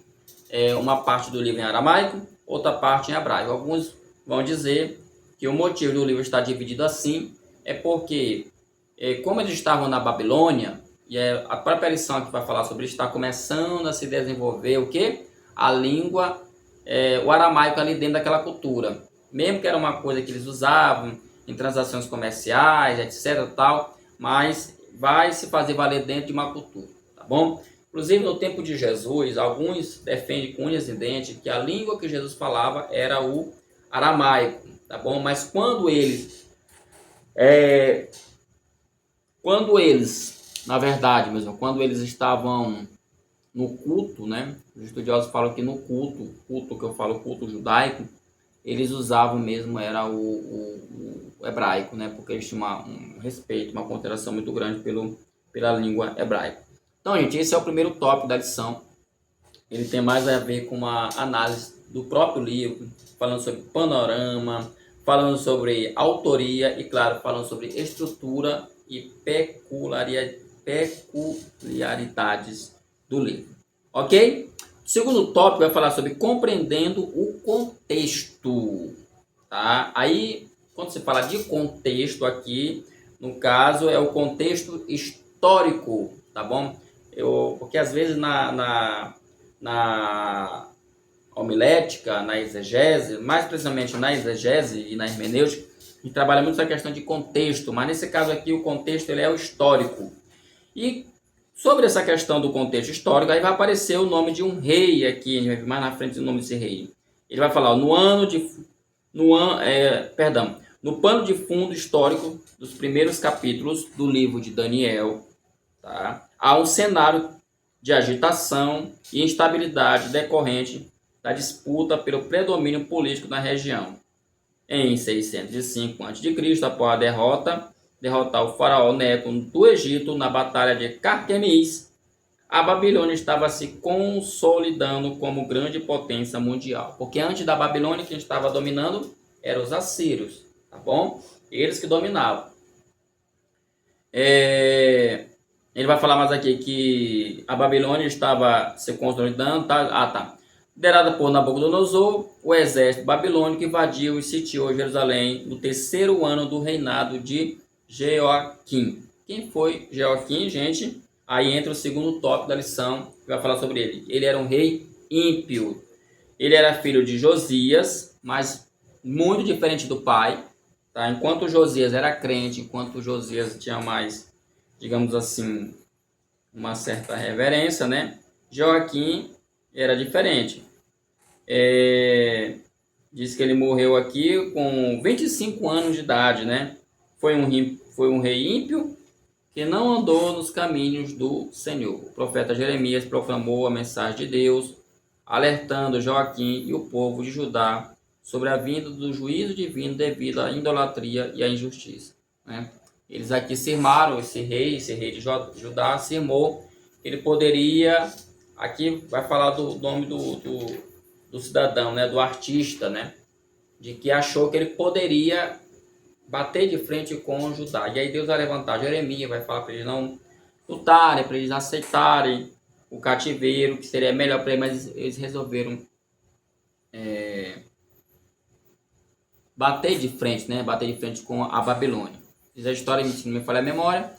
uma parte do livro em aramaico, outra parte em hebraico? Alguns vão dizer que o motivo do livro estar dividido assim é porque, como eles estavam na Babilônia, e a própria lição que vai falar sobre isso, está começando a se desenvolver o quê? A língua, o aramaico ali dentro daquela cultura. Mesmo que era uma coisa que eles usavam em transações comerciais, etc. tal, mas vai se fazer valer dentro de uma cultura, tá bom? Inclusive, no tempo de Jesus, alguns defendem com unhas e dentes que a língua que Jesus falava era o aramaico, tá bom? Mas quando eles, na verdade mesmo, quando eles estavam no culto, né? Os estudiosos falam que no culto que eu falo, culto judaico, eles usavam mesmo era o hebraico, né? Porque eles tinham um respeito, uma consideração muito grande pela língua hebraica. Então, gente, esse é o primeiro tópico da lição. Ele tem mais a ver com uma análise do próprio livro, falando sobre panorama, falando sobre autoria e, claro, falando sobre estrutura e peculiaridades do livro. Ok? O segundo tópico vai falar sobre compreendendo o contexto. Tá? Aí, quando se fala de contexto aqui, no caso, é o contexto histórico, tá bom? Porque às vezes na homilética, na exegese, mais precisamente na exegese e na hermenêutica, a gente trabalha muito essa questão de contexto, mas nesse caso aqui o contexto ele é o histórico. E sobre essa questão do contexto histórico, aí vai aparecer o nome de um rei aqui, a gente vai ver mais na frente o nome desse rei. Ele vai falar no pano de fundo histórico dos primeiros capítulos do livro de Daniel, tá? Há um cenário de agitação e instabilidade decorrente da disputa pelo predomínio político na região. Em 605 a.C., após a derrotar o faraó Neco do Egito na batalha de Carquemis, a Babilônia estava se consolidando como grande potência mundial. Porque antes da Babilônia, quem estava dominando eram os assírios, tá bom? Eles que dominavam. Ele vai falar mais aqui que a Babilônia estava se consolidando, tá? Liderada por Nabucodonosor, o exército babilônico invadiu e sitiou Jerusalém no terceiro ano do reinado de Jeoaquim. Quem foi Jeoaquim, gente? Aí entra o segundo tópico da lição, que vai falar sobre ele. Ele era um rei ímpio. Ele era filho de Josias, mas muito diferente do pai. Tá? Enquanto Josias era crente, enquanto Josias tinha mais, digamos assim, uma certa reverência, né? Joaquim era diferente. Diz que ele morreu aqui com 25 anos de idade, né? Foi um rei ímpio que não andou nos caminhos do Senhor. O profeta Jeremias proclamou a mensagem de Deus, alertando Joaquim e o povo de Judá sobre a vinda do juízo divino devido à idolatria e à injustiça, né? Eles aqui se irmaram, esse rei de Judá se irmou. Ele poderia, aqui vai falar do nome do cidadão, né, do artista, né, de que achou que ele poderia bater de frente com Judá. E aí Deus vai levantar Jeremias, vai falar para eles não lutarem, para eles aceitarem o cativeiro, que seria melhor para eles, mas eles resolveram bater de frente, né, bater de frente com a Babilônia. Fiz a história, se não me falha a memória,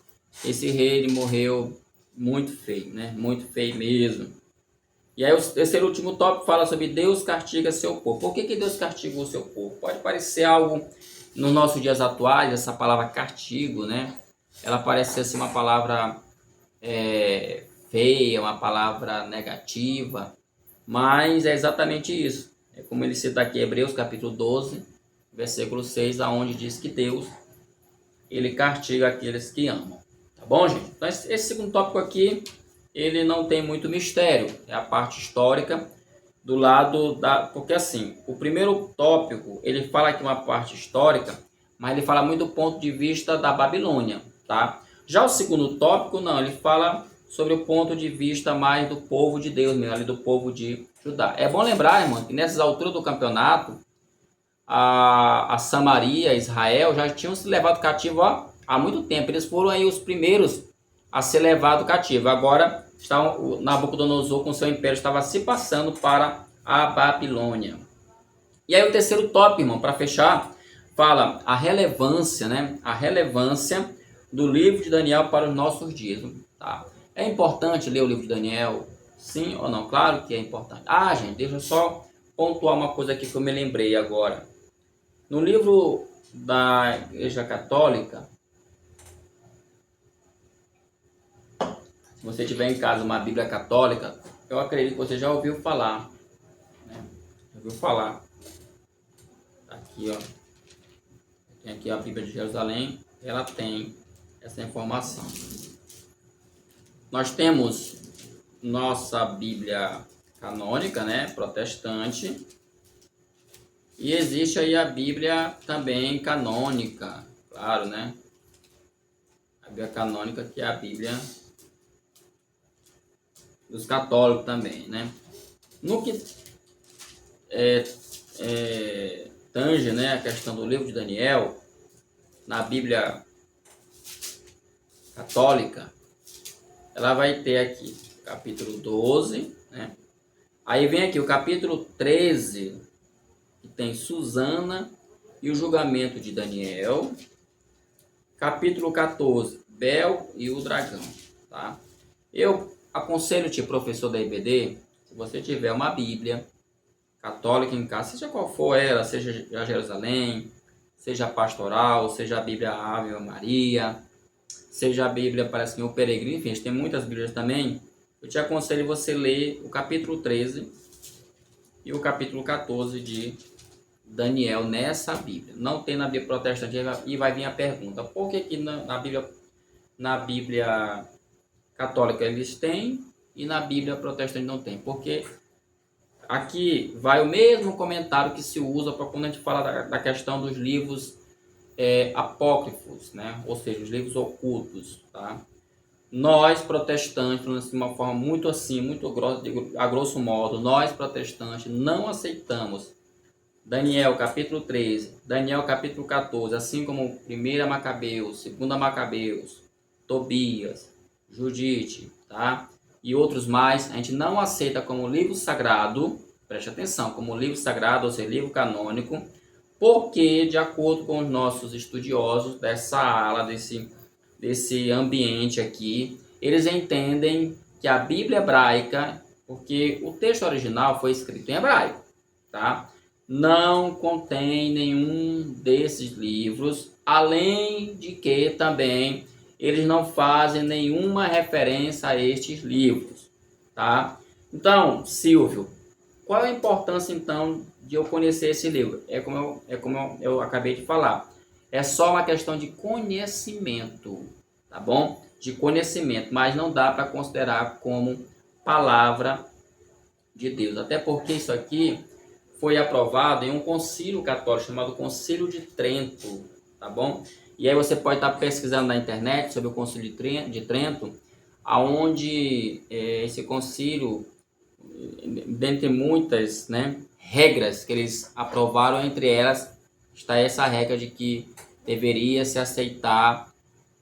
esse rei ele morreu muito feio, né, muito feio mesmo. E aí o terceiro último tópico fala sobre Deus castiga seu povo. Por que Deus castiga o seu povo? Pode parecer algo nos nossos dias atuais, essa palavra castigo, né? Ela parece ser assim, uma palavra feia, uma palavra negativa, mas é exatamente isso. É como ele cita aqui Hebreus capítulo 12, versículo 6, aonde diz que Deus, ele castiga aqueles que amam. Tá bom, gente? Então esse segundo tópico aqui, ele não tem muito mistério, é a parte histórica do lado da... Porque assim, o primeiro tópico, ele fala aqui uma parte histórica, mas ele fala muito do ponto de vista da Babilônia, tá? Já o segundo tópico, não, ele fala sobre o ponto de vista mais do povo de Deus mesmo, ali do povo de Judá. É bom lembrar, irmão, que nessas alturas do campeonato, a Samaria, Israel, já tinham se levado cativo há muito tempo. Eles foram aí os primeiros a ser levado cativo. Agora, o Nabucodonosor com seu império estava se passando para a Babilônia. E aí o terceiro tópico, irmão, para fechar, fala a relevância, né? A relevância do livro de Daniel para os nossos dias. Tá? É importante ler o livro de Daniel? Sim ou não? Claro que é importante. Gente, deixa eu só pontuar uma coisa aqui que eu me lembrei agora. No livro da Igreja Católica, se você tiver em casa uma Bíblia Católica, eu acredito que você já ouviu falar, né? Já ouviu falar. Aqui, ó. Tem aqui a Bíblia de Jerusalém, ela tem essa informação. Nós temos nossa Bíblia canônica, né, protestante, E existe aí a Bíblia também canônica, claro, né? A Bíblia canônica, que é a Bíblia dos católicos também, né? No que tange, né, a questão do livro de Daniel, na Bíblia católica, ela vai ter aqui capítulo 12, né? Aí vem aqui o capítulo 13, que tem Susana e o julgamento de Daniel. Capítulo 14, Bel e o dragão, tá? Eu aconselho-te, professor da IBD, se você tiver uma Bíblia católica em casa, seja qual for ela, seja a Jerusalém, seja a pastoral, seja a Bíblia Ave Maria, seja a Bíblia, parece que o Peregrino, enfim, tem muitas Bíblias também. Eu te aconselho você ler o capítulo 13 e o capítulo 14 de Daniel nessa Bíblia. Não tem na Bíblia protestante, e vai vir a pergunta: por que na Bíblia católica eles têm e na Bíblia protestante não tem? Porque aqui vai o mesmo comentário que se usa para quando a gente fala da questão dos livros apócrifos, né? Ou seja, os livros ocultos, tá? Nós protestantes, de uma forma muito assim, muito a grosso modo, nós protestantes não aceitamos Daniel capítulo 13, Daniel capítulo 14, assim como 1 Macabeus, 2 Macabeus, Tobias, Judite, tá? E outros mais, a gente não aceita como livro sagrado, preste atenção, como livro sagrado, ou seja, livro canônico, porque, de acordo com os nossos estudiosos dessa ala, desse ambiente aqui, eles entendem que a Bíblia hebraica, porque o texto original foi escrito em hebraico, tá? Não contém nenhum desses livros, além de que também eles não fazem nenhuma referência a estes livros, tá? Então, Silvio, qual a importância então de eu conhecer esse livro? É como eu acabei de falar. É só uma questão de conhecimento, tá bom? De conhecimento, mas não dá para considerar como palavra de Deus. Até porque isso aqui foi aprovado em um concílio católico chamado Concílio de Trento, tá bom? E aí você pode estar pesquisando na internet sobre o Concílio de Trento, aonde esse concílio, dentre muitas, né, regras que eles aprovaram, entre elas está essa regra de que deveria se aceitar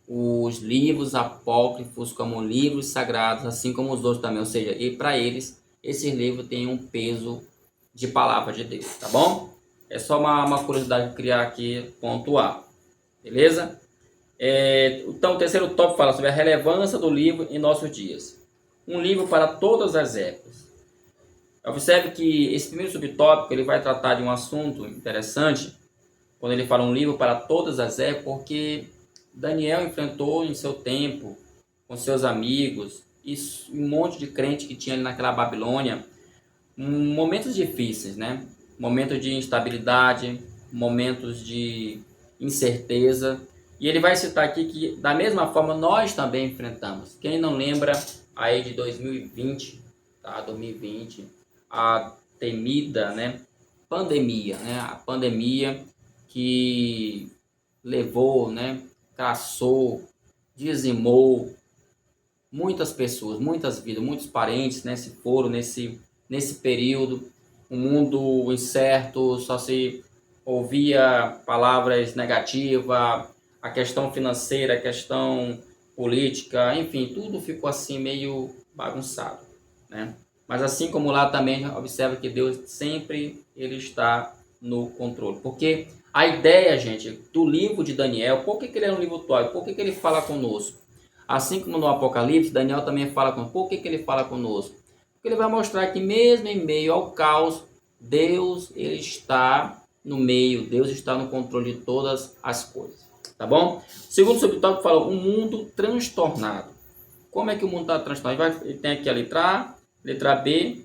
os livros apócrifos como livros sagrados, assim como os outros também, ou seja, e para eles esses livros têm um peso de palavra de Deus, tá bom? É só uma curiosidade que eu queria aqui pontuar, beleza? Então o terceiro tópico fala sobre a relevância do livro em nossos dias. Um livro para todas as épocas. Observe que esse primeiro subtópico ele vai tratar de um assunto interessante, quando ele fala um livro para todas as épocas, porque Daniel enfrentou em seu tempo, com seus amigos, e um monte de crente que tinha ali naquela Babilônia, momentos difíceis, né? Momentos de instabilidade, momentos de incerteza. E ele vai citar aqui que, da mesma forma, nós também enfrentamos. Quem não lembra aí de 2020, tá? 2020, a temida, né, pandemia, né? A pandemia que levou, né, caçou, dizimou muitas pessoas, muitas vidas, muitos parentes, né, se foram nesse período, um mundo incerto, só se ouvia palavras negativas, a questão financeira, a questão política, enfim, tudo ficou assim meio bagunçado, né? Mas assim como lá também observa que Deus sempre ele está no controle, porque a ideia, gente, do livro de Daniel, por que ele é um livro atual? Por que ele fala conosco? Assim como no Apocalipse, Daniel também fala conosco. Por que ele fala conosco? Porque ele vai mostrar que mesmo em meio ao caos, Deus ele está no meio, Deus está no controle de todas as coisas. Tá bom? Segundo subtópico fala um mundo transtornado. Como é que o mundo está transtornado? Ele tem aqui a letra A, letra B,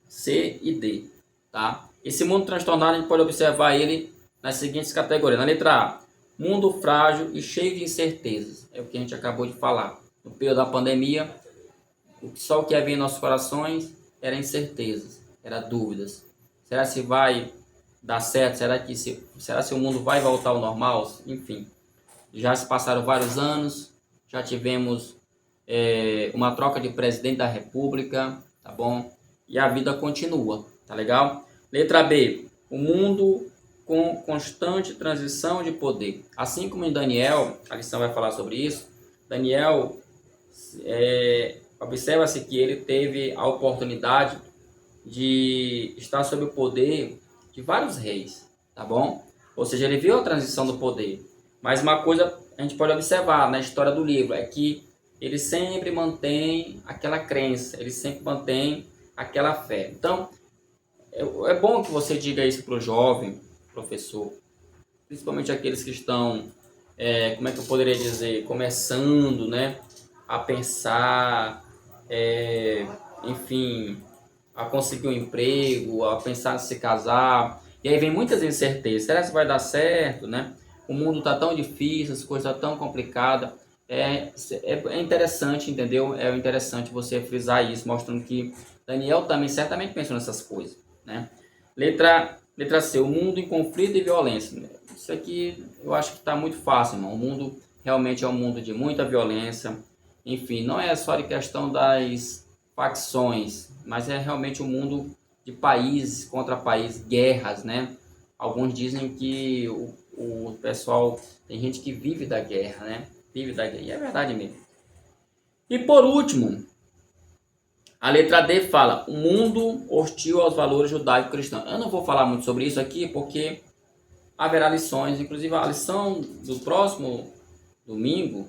C e D. Tá? Esse mundo transtornado, a gente pode observar ele nas seguintes categorias. Na letra A, mundo frágil e cheio de incertezas. É o que a gente acabou de falar. No período da pandemia, só o que havia em nossos corações era incertezas, era dúvidas. Será se vai dar certo? Será se o mundo vai voltar ao normal? Enfim, já se passaram vários anos, já tivemos uma troca de presidente da República, tá bom? E a vida continua, tá legal? Letra B, o mundo com constante transição de poder. Assim como em Daniel, a lição vai falar sobre isso, Daniel, observa-se que ele teve a oportunidade de estar sob o poder de vários reis, tá bom? Ou seja, ele viu a transição do poder. Mas uma coisa a gente pode observar na história do livro é que ele sempre mantém aquela crença, ele sempre mantém aquela fé. Então, é bom que você diga isso para o jovem, professor, principalmente aqueles que estão, como é que eu poderia dizer, começando, né, a pensar, enfim, a conseguir um emprego, a pensar em se casar. E aí vem muitas incertezas. Será que vai dar certo, né? O mundo está tão difícil, as coisas estão tão complicadas. É interessante, entendeu? É interessante você frisar isso, mostrando que Daniel também certamente pensou nessas coisas, né? Letra C, o mundo em conflito e violência. Isso aqui eu acho que está muito fácil, irmão. O mundo realmente é um mundo de muita violência. Enfim, não é só de questão das facções, mas é realmente um mundo de países contra países, guerras, né? Alguns dizem que o pessoal, tem gente que vive da guerra, né? Vive da guerra, e é verdade mesmo. E por último, a letra D fala, o mundo hostil aos valores judaico-cristãos. Eu não vou falar muito sobre isso aqui, porque haverá lições, inclusive a lição do próximo domingo,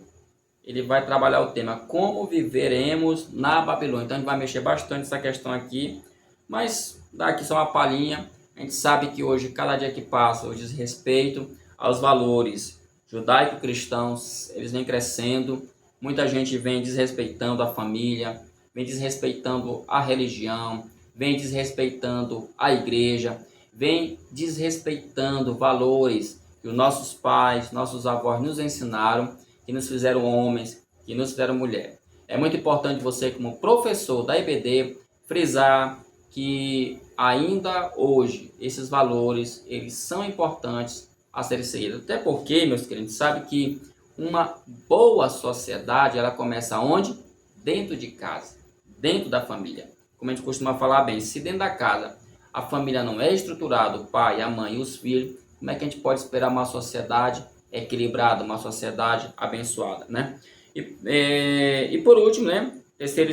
ele vai trabalhar o tema como viveremos na Babilônia. Então a gente vai mexer bastante nessa questão aqui, mas daqui só uma palhinha. A gente sabe que hoje, cada dia que passa, o desrespeito aos valores judaico-cristãos, eles vêm crescendo. Muita gente vem desrespeitando a família, vem desrespeitando a religião, vem desrespeitando a igreja, vem desrespeitando valores que os nossos pais, nossos avós nos ensinaram, que nos fizeram homens, que nos fizeram mulher. É muito importante você, como professor da IBD, frisar que ainda hoje esses valores, eles são importantes a serem seguidos. Até porque, meus queridos, sabe que uma boa sociedade, ela começa onde? Dentro de casa, dentro da família. Como a gente costuma falar bem, se dentro da casa a família não é estruturada, o pai, a mãe e os filhos, como é que a gente pode esperar uma sociedade equilibrada, uma sociedade abençoada, né? E por último, né? Terceiro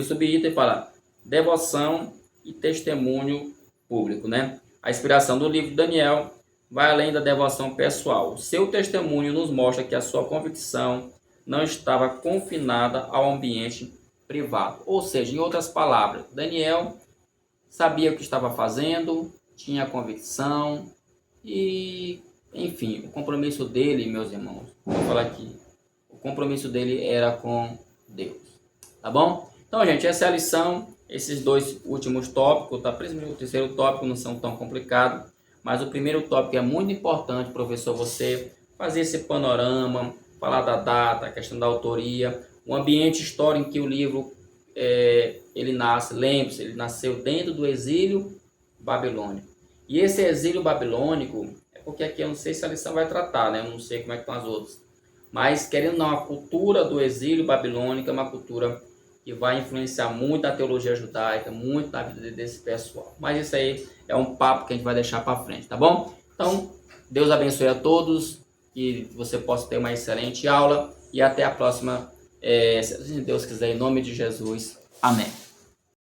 subitem fala devoção e testemunho público, né? A inspiração do livro de Daniel vai além da devoção pessoal. Seu testemunho nos mostra que a sua convicção não estava confinada ao ambiente privado. Ou seja, em outras palavras, Daniel sabia o que estava fazendo, tinha convicção e, enfim, o compromisso dele, meus irmãos, vou falar aqui, o compromisso dele era com Deus, tá bom? Então, gente, essa é a lição, esses dois últimos tópicos, tá? Principalmente o terceiro tópico não são tão complicados, mas o primeiro tópico é muito importante, professor, você fazer esse panorama, falar da data, a questão da autoria, o ambiente histórico em que o livro ele nasce. Lembre-se, ele nasceu dentro do exílio babilônico. E esse exílio babilônico, é porque aqui eu não sei se a lição vai tratar, né? Eu não sei como é que estão as outras. Mas, querendo ou não, a cultura do exílio babilônico é uma cultura que vai influenciar muito a teologia judaica, muito na vida desse pessoal. Mas isso aí é um papo que a gente vai deixar para frente, tá bom? Então, Deus abençoe a todos, que você possa ter uma excelente aula e até a próxima, se Deus quiser, em nome de Jesus. Amém.